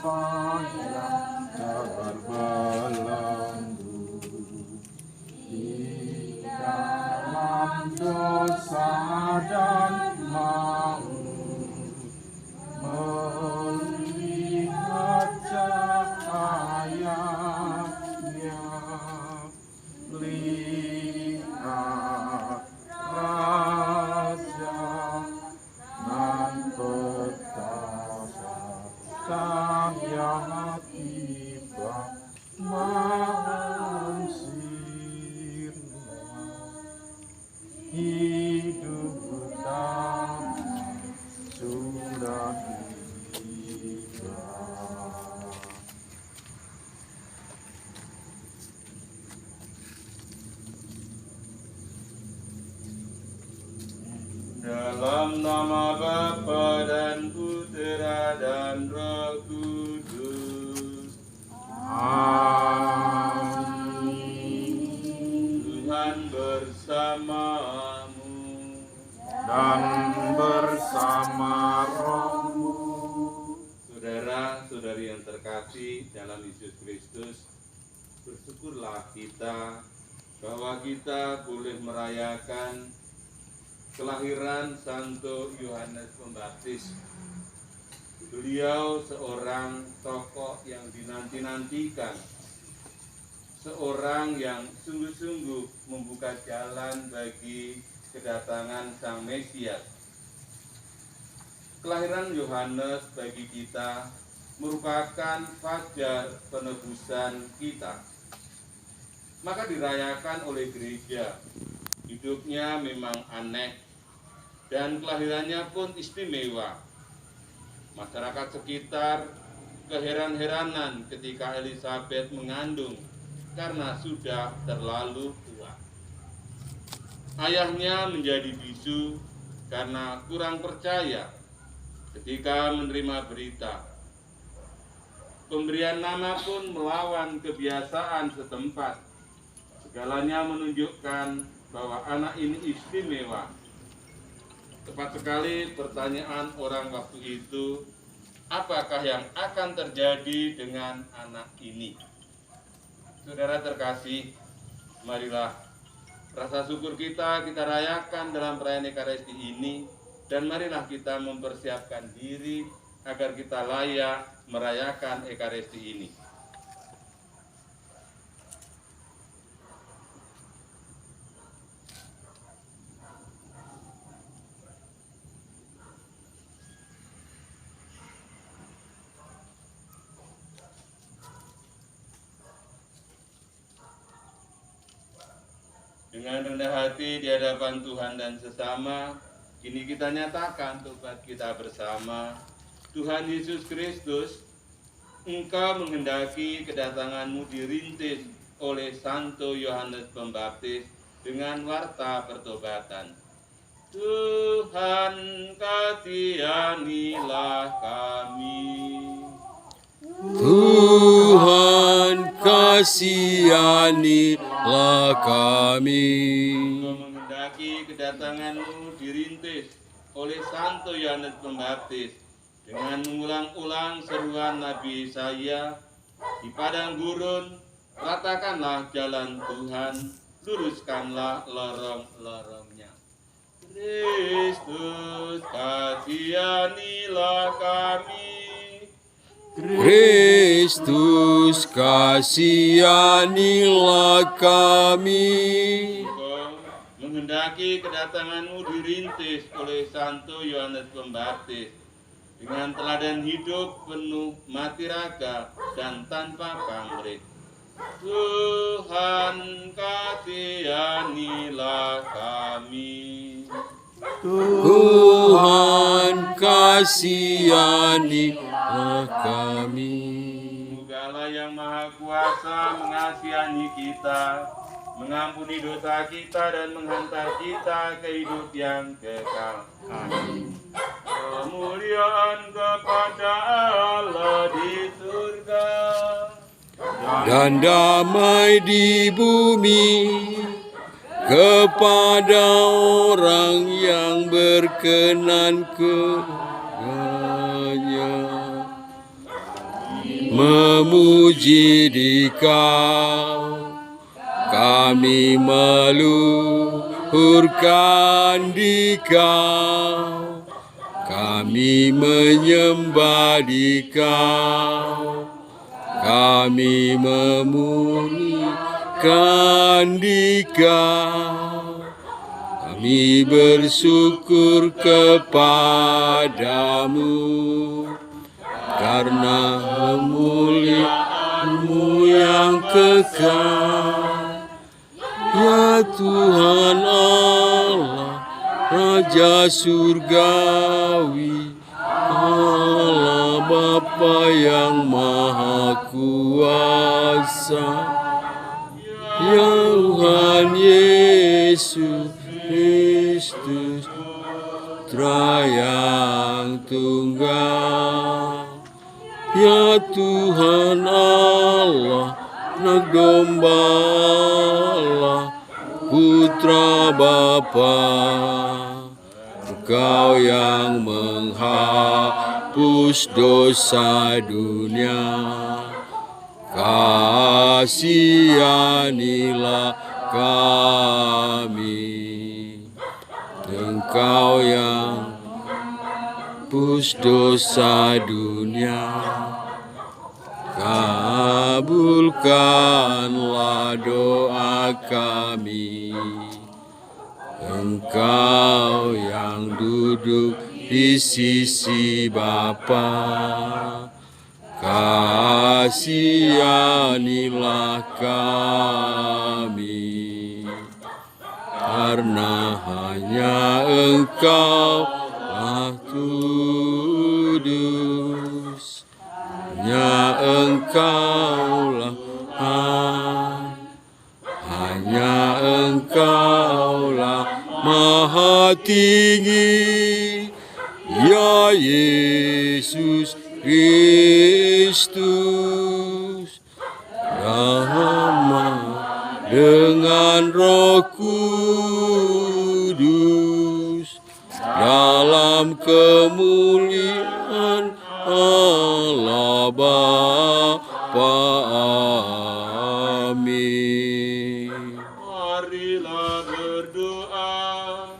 apa yang terbelenggu di dalam dosa dan maut, melihat cahayanya, lihat Raja nan perkasa cahaya tiba mensirna, hidup utama sudah tiba. Dalam nama Bapa dan Putera dan Roh Kudus. Amin. Tuhan bersamamu dan bersama rohmu. Saudara-saudari yang terkasih dalam Yesus Kristus, bersyukurlah kita bahwa kita boleh merayakan kelahiran Santo Yohanes Pembaptis. Beliau seorang tokoh yang dinanti-nantikan, seorang yang sungguh-sungguh membuka jalan bagi kedatangan Sang Mesias. Kelahiran Yohanes bagi kita merupakan fajar penebusan kita. Maka dirayakan oleh gereja. Hidupnya memang aneh dan kelahirannya pun istimewa. Masyarakat sekitar keheran-heranan ketika Elizabeth mengandung karena sudah terlalu tua. Ayahnya menjadi bisu karena kurang percaya ketika menerima berita. Pemberian nama pun melawan kebiasaan setempat. Segalanya menunjukkan bahwa anak ini istimewa. Tepat sekali pertanyaan orang waktu itu, apakah yang akan terjadi dengan anak ini? Saudara terkasih, marilah rasa syukur kita rayakan dalam perayaan Ekaristi ini, dan marilah kita mempersiapkan diri agar kita layak merayakan Ekaristi ini. Dengan rendah hati di hadapan Tuhan dan sesama, kini kita nyatakan tobat kita bersama. Tuhan Yesus Kristus, Engkau menghendaki kedatangan-Mu dirintis oleh Santo Yohanes Pembaptis dengan warta pertobatan. Tuhan, kasihanilah kami. Tuhan, kasihanilah kami. Engkau menghendaki kedatangan-Mu dirintis oleh Santo Yohanes Pembaptis dengan mengulang-ulang seruan Nabi Yesaya, di padang gurun, ratakanlah jalan Tuhan, luruskanlah lorong-lorongnya. Kristus, kasihanilah kami. Kristus, kasihanilah kami. Engkau menghendaki kedatangan-Mu dirintis oleh Santo Yohanes Pembaptis dengan teladan hidup penuh mati raga dan tanpa pamrih. Tuhan, kasihanilah kami. Tuhan, kasihanilah kami. Semoga Allah yang Maha Kuasa mengasihi kita, mengampuni dosa kita dan menghantar kita ke hidup yang kekal. Amin. Kemuliaan kepada Allah di surga Dan damai di bumi kepada orang yang berkenan kepadanya. memuji Dikau. Kami meluhurkan Dikau, kami menyembah Dikau, kami memuliakan Dikau, kami bersyukur kepadamu karena kemuliaan-Mu yang kekal. Ya Tuhan Allah, Raja Surgawi, Allah Bapa yang Maha Kuasa, ya Tuhan Yesus Kristus, Putra yang tunggal. Ya Tuhan Allah, Anak Domba Allah, Putra Bapa, Engkau yang menghapus dosa dunia, kasihanilah kami. Engkau yang menghapus dosa dunia, kabulkanlah doa kami. Engkau yang duduk di sisi Bapa, kasihanilah kami. Karena hanya Engkau-lah kudus, hanya Engkaulah hanya Engkaulah Maha Tinggi, ya Yesus Kristus, Rama dengan Roh Kudus, dalam kemuliaan Allah Bapa. Amin. Marilah berdoa.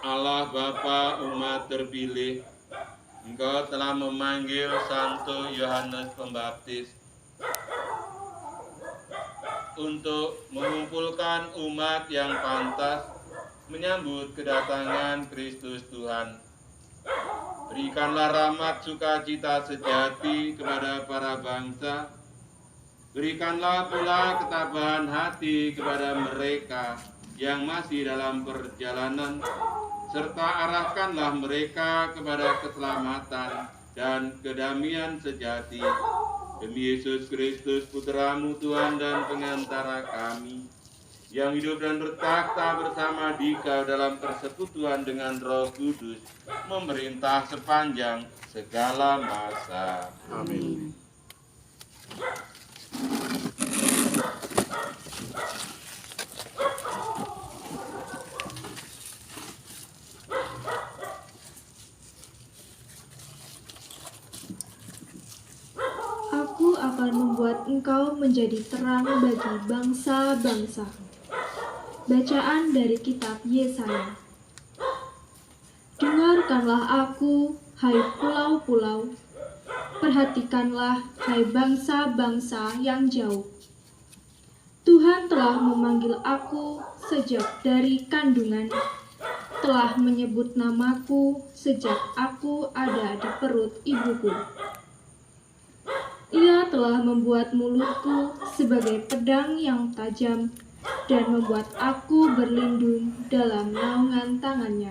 Allah Bapa umat terpilih, Engkau telah memanggil Santo Yohanes Pembaptis untuk mengumpulkan umat yang pantas menyambut kedatangan Kristus Tuhan. Berikanlah rahmat sukacita sejati kepada para bangsa. Berikanlah pula ketabahan hati kepada mereka yang masih dalam perjalanan, serta arahkanlah mereka kepada keselamatan dan kedamaian sejati. Demi Yesus Kristus, Putra-Mu Tuhan dan pengantara kami, yang hidup dan bertakhta bersama Dikau dalam persekutuan dengan Roh Kudus, memerintah sepanjang segala masa. Amin. Aku akan membuat engkau menjadi terang bagi bangsa-bangsa. Bacaan dari kitab Yesaya. Dengarkanlah aku, hai pulau-pulau. Perhatikanlah, hai bangsa-bangsa yang jauh. Tuhan telah memanggil aku sejak dari kandungan, telah menyebut namaku sejak aku ada di perut ibuku. Ia telah membuat mulutku sebagai pedang yang tajam dan membuat aku berlindung dalam naungan tangannya.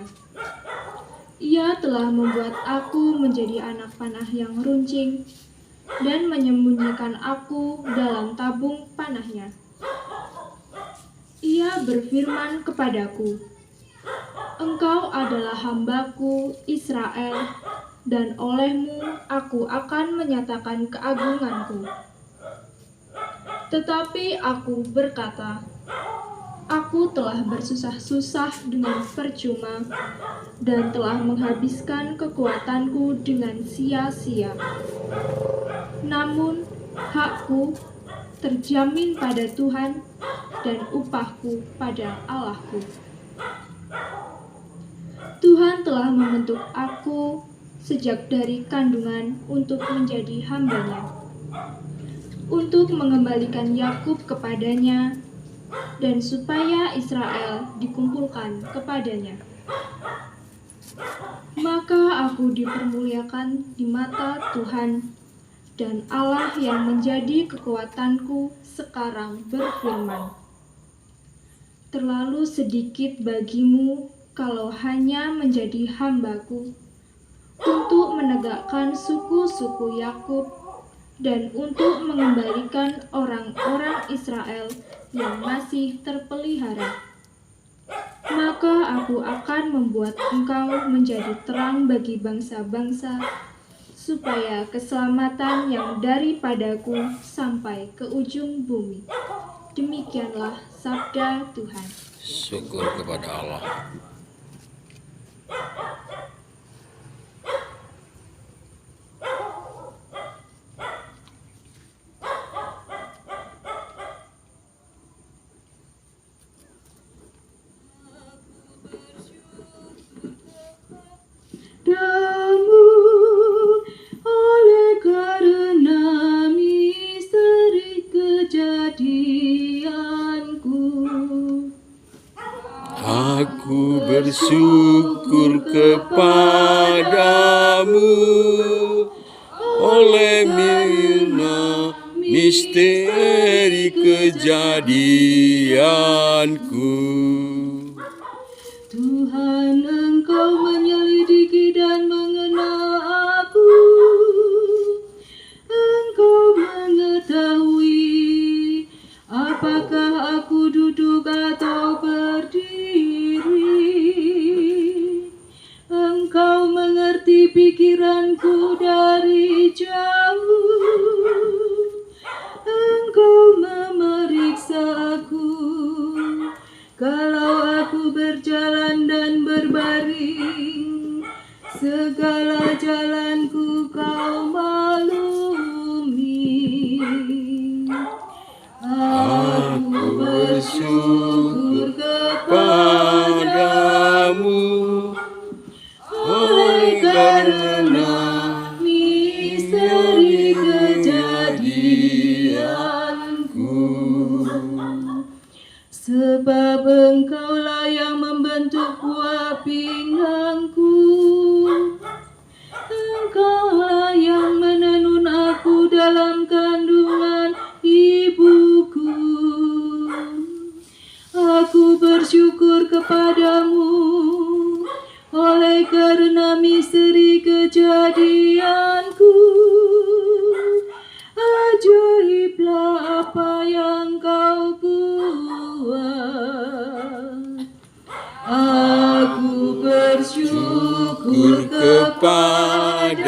Ia telah membuat aku menjadi anak panah yang runcing dan menyembunyikan aku dalam tabung panahnya. Ia berfirman kepadaku, "Engkau adalah hambaku Israel, dan olehmu aku akan menyatakan keagunganku. Tetapi aku berkata, aku telah bersusah-susah dengan percuma dan telah menghabiskan kekuatanku dengan sia-sia. Namun hakku terjamin pada Tuhan dan upahku pada Allahku. Tuhan telah membentuk aku sejak dari kandungan untuk menjadi hamba-Nya, untuk mengembalikan Yakub kepadanya dan supaya Israel dikumpulkan kepadanya. Maka aku dipermuliakan di mata Tuhan, dan Allah yang menjadi kekuatanku sekarang berfirman, terlalu sedikit bagimu kalau hanya menjadi hamba-Ku, untuk menegakkan suku-suku Yakub dan untuk mengembalikan orang-orang Israel yang masih terpelihara. Maka aku akan membuat engkau menjadi terang bagi bangsa-bangsa, supaya keselamatan yang daripadaku sampai ke ujung bumi. Demikianlah sabda Tuhan. Syukur kepada Allah. Namun oleh karena misteri kejadianku, Aku bersyukur kepadamu oleh misteri kejadianku. Tuhan, Engkau menyelidiki dan mengenal aku. Engkau mengetahui apakah aku duduk atau berdiri. Engkau mengerti pikiranku dari jauh. Engkau memeriksa aku. Kalau aku berjalan dan berbaring, segala jalanku Kau maklumi. Aku bersyukur kepadamu oleh karena misteri kejadianku. Sebab Engkaulah yang membentuk buah pinggangku. Engkaulah yang menenun aku dalam kandungan ibuku. Aku bersyukur kepadamu oleh karena misteri kejadianku. Ajaiblah apa yang Kau buat. Aku bersyukur kepadamu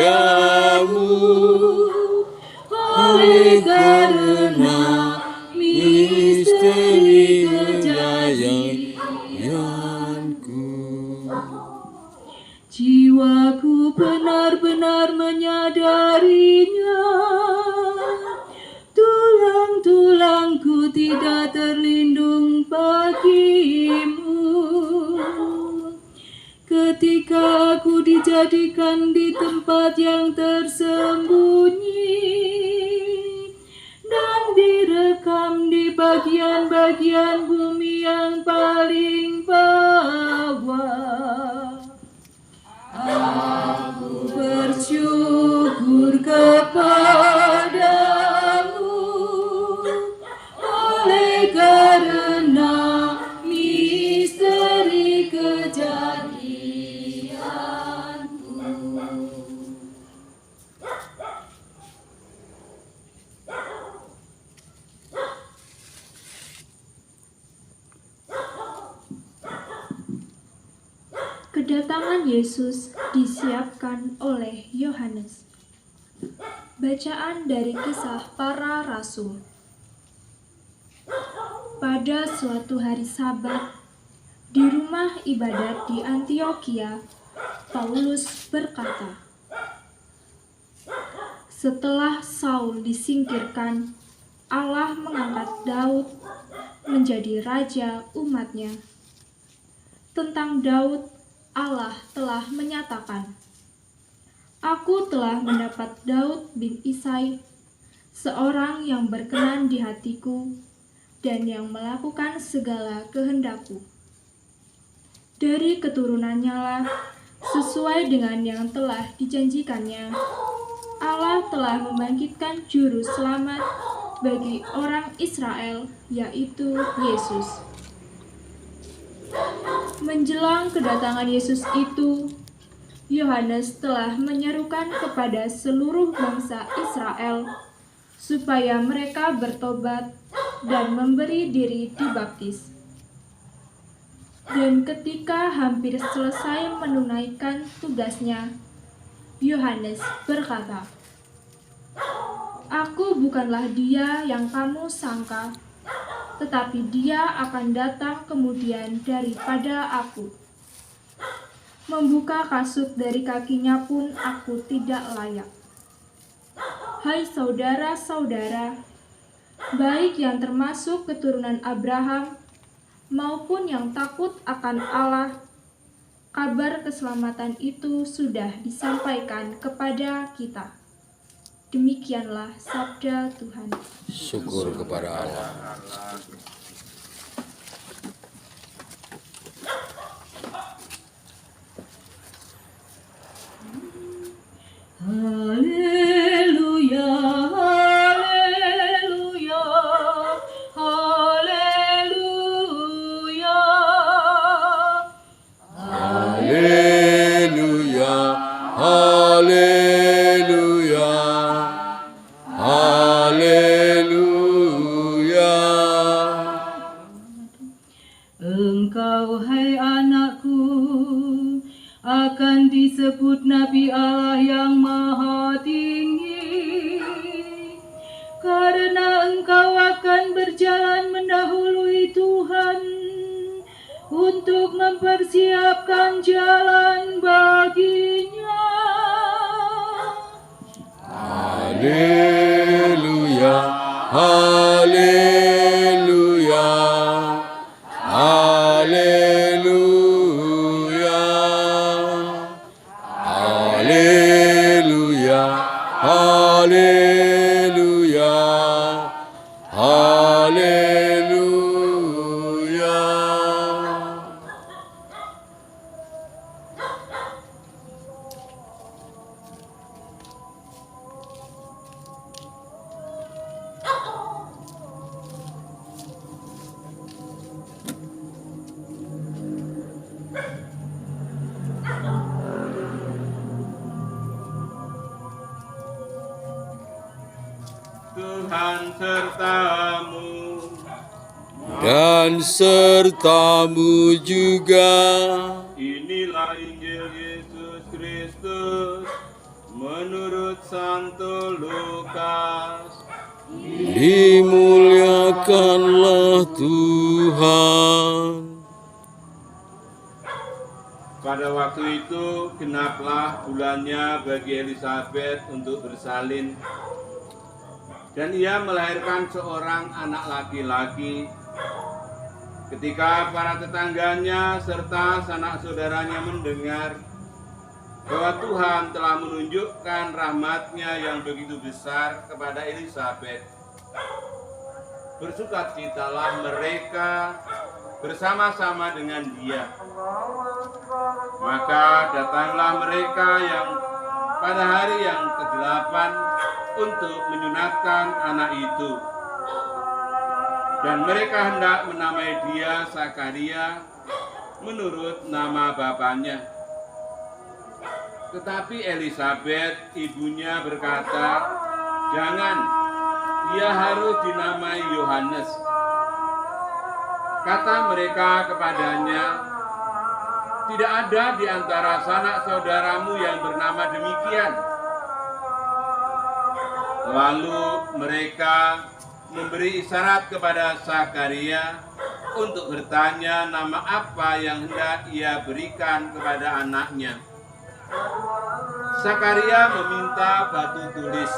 oleh karena misteri kejadianku. Jiwaku benar-benar menyadarinya. Tulang-tulangku tidak terlindung bagimu. Ketika aku dijadikan di tempat yang tersembunyi dan direkam di bagian-bagian bumi yang paling bawah, aku bersyukur kepadamu oleh karena misteri kejadianku. Kedatangan Yesus disiapkan oleh Yohanes. Bacaan dari Kisah Para Rasul. Pada suatu hari Sabat, di rumah ibadat di Antiokhia, Paulus berkata, "Setelah Saul disingkirkan, Allah mengangkat Daud menjadi raja umatnya. Tentang Daud, Allah telah menyatakan, Aku telah mendapat Daud bin Isai, seorang yang berkenan di hatiku dan yang melakukan segala kehendakku. Dari keturunannya lah, sesuai dengan yang telah dijanjikannya, Allah telah membangkitkan juru selamat bagi orang Israel, yaitu Yesus." Menjelang kedatangan Yesus itu, Yohanes telah menyerukan kepada seluruh bangsa Israel supaya mereka bertobat dan memberi diri dibaptis. Dan ketika hampir selesai menunaikan tugasnya, Yohanes berkata, "Aku bukanlah dia yang kamu sangka, tetapi dia akan datang kemudian daripada aku. Membuka kasut dari kakinya pun aku tidak layak. Hai saudara-saudara, baik yang termasuk keturunan Abraham maupun yang takut akan Allah, kabar keselamatan itu sudah disampaikan kepada kita." Demikianlah sabda Tuhan. Syukur kepada Allah. Haleluya, haleluya, haleluya. Haleluya, haleluya, haleluya. Engkau, hai anakku, akan disebut Nabi Allah yang Maha Tinggi, karena engkau akan berjalan mendahului Tuhan untuk mempersiapkan jalan baginya. Haleluya, haleluya, haleluya, haleluya, haleluya, haleluya. Tuhan sertamu. Dan sertamu juga. Inilah Injil Yesus Kristus menurut Santo Lukas. Dimuliakanlah Tuhan. Pada waktu itu genaplah bulannya bagi Elisabet untuk bersalin, dan ia melahirkan seorang anak laki-laki. Ketika para tetangganya serta sanak saudaranya mendengar bahwa Tuhan telah menunjukkan rahmat-Nya yang begitu besar kepada Elisabet, bersukacitalah mereka bersama-sama dengan dia. Maka datanglah mereka yang pada hari yang ke-8 untuk menyunatkan anak itu. Dan mereka hendak menamai dia Zakaria menurut nama bapaknya. Tetapi Elisabet ibunya berkata, "Jangan, dia harus dinamai Yohanes." Kata mereka kepadanya, tidak ada di antara sanak saudaramu yang bernama demikian. Lalu mereka memberi isyarat kepada Zakaria untuk bertanya nama apa yang hendak ia berikan kepada anaknya. Zakaria meminta batu tulis,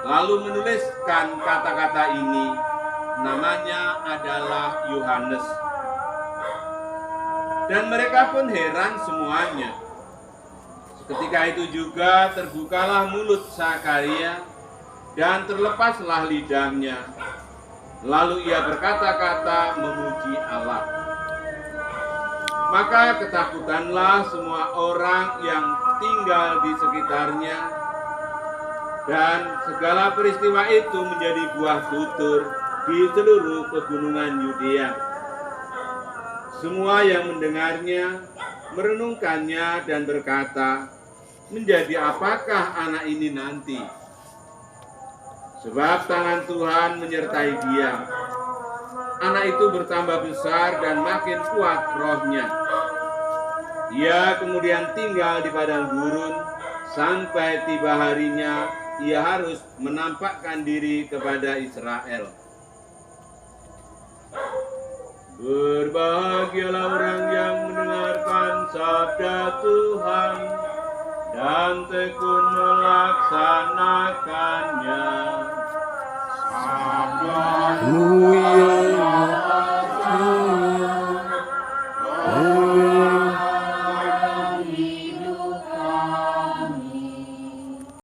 lalu menuliskan kata-kata ini. Namanya adalah Yohanes. Dan mereka pun heran semuanya. Ketika itu juga terbukalah mulut Zakaria dan terlepaslah lidahnya. Lalu ia berkata-kata memuji Allah. Maka ketakutanlah semua orang yang tinggal di sekitarnya, dan segala peristiwa itu menjadi buah tutur di seluruh pegunungan Yudea. Semua yang mendengarnya merenungkannya dan berkata, menjadi apakah anak ini nanti? Sebab tangan Tuhan menyertai dia. Anak itu bertambah besar dan makin kuat rohnya. Ia kemudian tinggal di padang gurun sampai tiba harinya ia harus menampakkan diri kepada Israel. Berbahagialah orang yang mendengarkan sabda Tuhan dan tekun melaksanakannya. Sabda Haleluya.